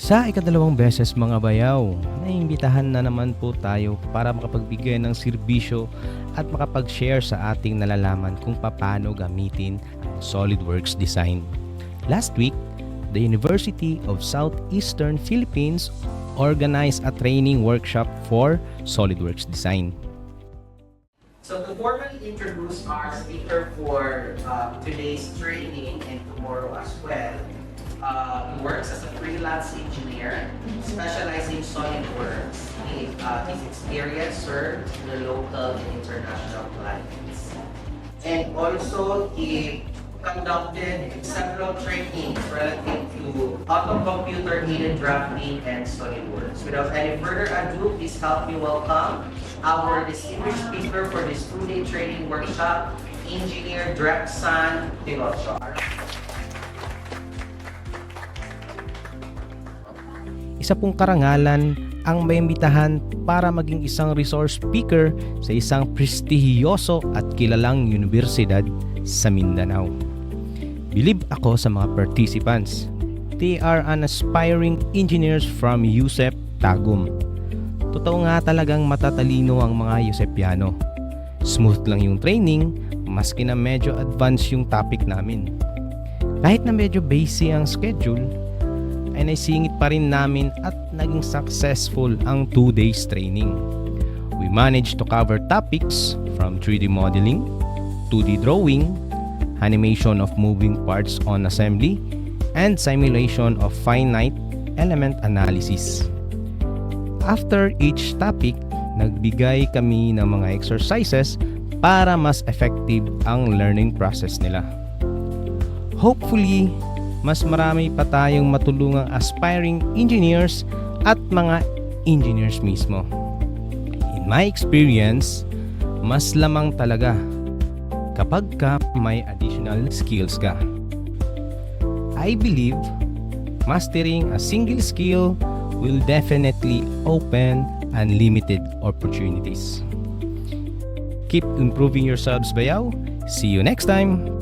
Sa ikadalawang beses mga bayaw, naimbitahan na naman po tayo para makapagbigay ng serbisyo at makapag-share sa ating nalalaman kung paano gamitin ang Solidworks design. Last week, the University of Southeastern Philippines organized a training workshop for Solidworks design. So to formally introduce our speaker for today's training and tomorrow as well, he works as a freelance engineer, specializing in Solidworks. His experience served the local and international clients. And also, he conducted several trainings relative to auto-computer aided drafting and SolidWorks. Without any further ado, please help me welcome our distinguished speaker for this two-day training workshop, Engineer Drexan Tinochar. Isa pong karangalan ang maimbitahan para maging isang resource speaker sa isang prestihiyoso at kilalang universidad sa Mindanao. Bilib ako sa mga participants. They are an aspiring engineers from USEP Tagum. Totoo nga talagang matatalino ang mga USEPiano. Smooth lang yung training, maski na medyo advanced yung topic namin. Kahit na medyo basic ang schedule, ay naisingit pa rin namin at naging successful ang 2 days training. We managed to cover topics from 3D modeling, 2D drawing, animation of moving parts on assembly, and simulation of finite element analysis. After each topic, nagbigay kami ng mga exercises para mas effective ang learning process nila. Hopefully, mas marami pa tayong matulungang aspiring engineers at mga engineers mismo. In my experience, mas lamang talaga kapag ka may additional skills ka. I believe mastering a single skill will definitely open unlimited opportunities. Keep improving yourselves, bayaw. See you next time!